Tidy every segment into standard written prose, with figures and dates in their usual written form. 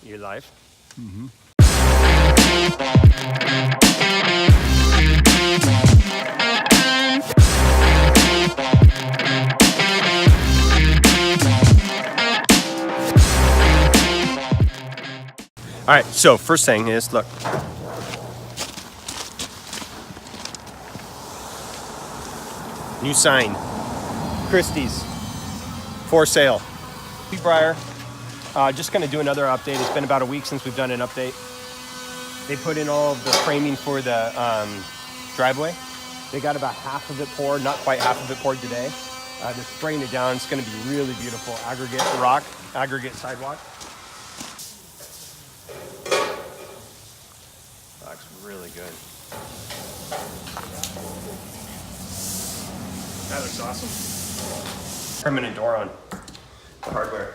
You live? Mm-hmm. All right, so first thing is, look. New sign. Christie's. For sale. Sweetbriar. Just gonna do another update. It's been about a week since we've done an update. They put in all of the framing for the driveway. They got about half of it poured, not quite half of it poured today. They're spraying it down. It's gonna be really beautiful. Aggregate rock, aggregate sidewalk. Looks really good. That looks awesome. Permanent door on the hardware.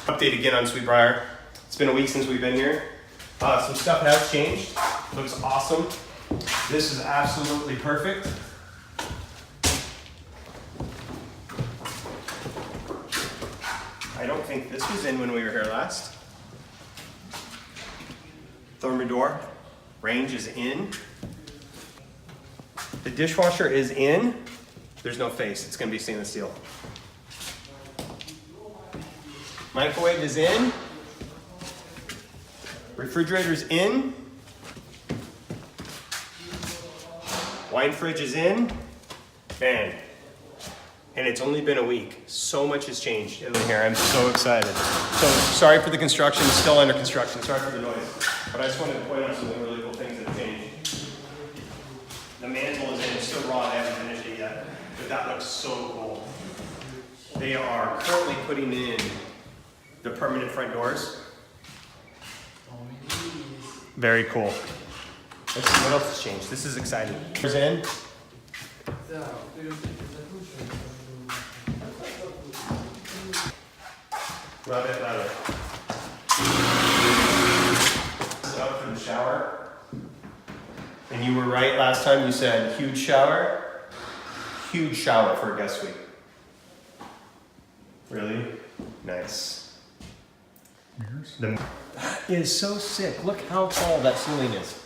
Update again on Sweetbriar. It's been a week since we've been here. Some stuff has changed. Looks awesome. This is absolutely perfect. I don't think this was in when we were here last. Thermidor range is in. The dishwasher is in. There's no face. It's going to be stainless steel. Microwave is in. Refrigerator's in. Wine fridge is in. Man. And it's only been a week. So much has changed in here. I'm so excited. So sorry for the construction. It's still under construction. Sorry for the noise. But I just wanted to point out some of the really cool things that have changed. The mantle is in. It's still raw. They haven't finished it yet. But that looks so cool. They are currently putting in the permanent front doors. Very cool. Let's see what else has changed. This is exciting. Doors in. Rub it leather. This is up for the shower. And you were right last time. You said huge shower. Huge shower for a guest suite. Really? Nice. That is so sick. Look how tall that ceiling is.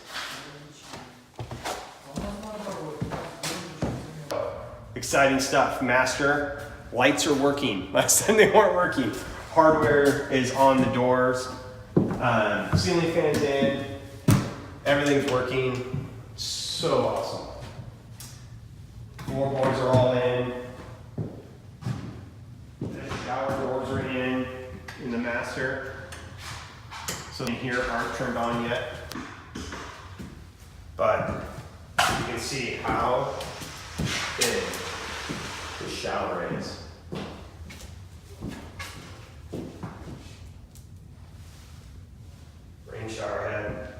Exciting stuff. Master. Lights are working. Last time they weren't working. Hardware is on the doors. Ceiling fans in. Everything's working. So awesome. Floorboards are all in. The shower doors are in the master. So in here aren't turned on yet. But you can see how big the shower is. Rain shower head.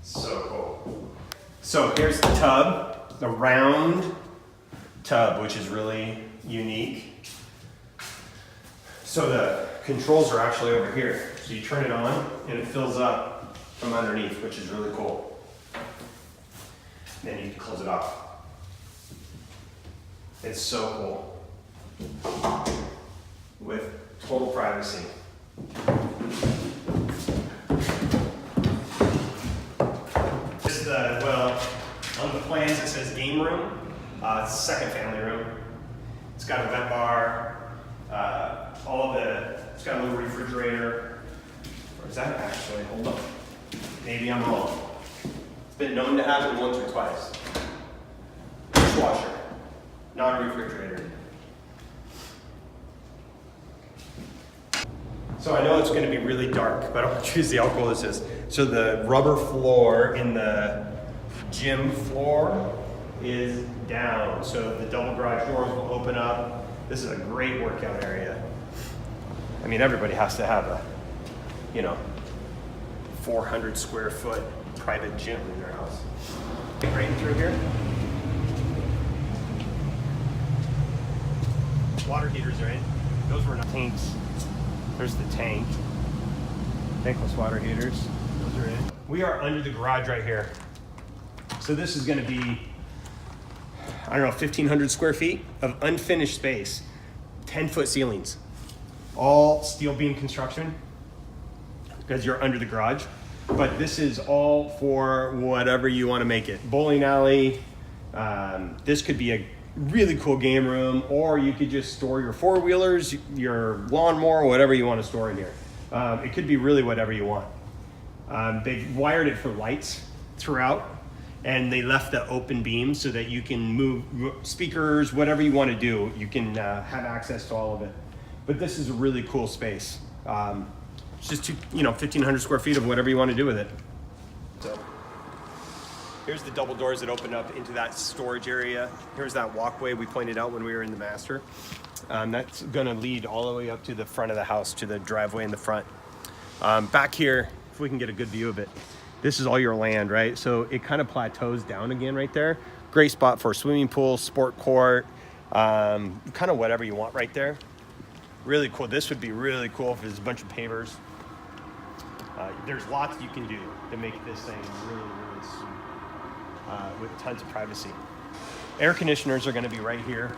So cool. So here's the tub, the round tub, which is really unique. So the controls are actually over here. So you turn it on and it fills up from underneath, which is really cool. Then you can close it off. It's so cool. With total privacy. This is on the plans it says game room. It's a second family room. It's got a vent bar. It's got a little refrigerator. Or is that actually, hold on. Maybe I'm wrong. It's been known to happen once or twice. Dishwasher, not a refrigerator. So I know it's going to be really dark, but I want you to see how cool this is. So the rubber floor in the gym floor is down. So the double garage doors will open up. This is a great workout area. I mean, everybody has to have a, 400 square foot private gym in their house. Right through here. Water heaters are in. Those were not tanks. There's the tank. Tankless water heaters. Those are in. We are under the garage right here. So this is going to be I don't know, 1,500 square feet of unfinished space, 10-foot ceilings, all steel beam construction because you're under the garage. But this is all for whatever you want to make it. Bowling alley. This could be a really cool game room, or you could just store your four-wheelers, your lawnmower, whatever you want to store in here. It could be really whatever you want. They've wired it for lights throughout, and they left the open beam so that you can move speakers, whatever you want to do. You can have access to all of it. But this is a really cool space. It's just 1,500 square feet of whatever you want to do with it. So here's the double doors that open up into that storage area. Here's that walkway we pointed out when we were in the master. That's gonna lead all the way up to the front of the house, to the driveway in the front. Back here, if we can get a good view of it, this is all your land, right? So it kind of plateaus down again right there. Great spot for swimming pool, sport court, kind of whatever you want right there. Really cool. This would be really cool if there's a bunch of pavers. There's lots you can do to make this thing really, really sweet, with tons of privacy. Air conditioners are going to be right here.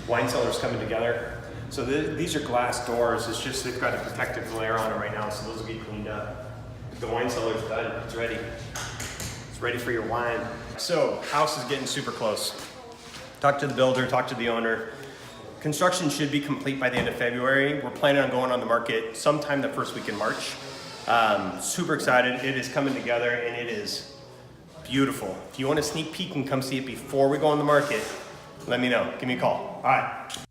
Wine cellars coming together. So these are glass doors. It's just they've got a protective layer on it right now, so those will be cleaned up. The wine cellar's done. It's ready. It's ready for your wine. So house is getting super close. Talk to the builder, talk to the owner. Construction should be complete by the end of February. We're planning on going on the market sometime the first week in March. Super excited. It is coming together and it is beautiful. If you want a sneak peek and come see it before we go on the market, let me know. Give me a call. All right.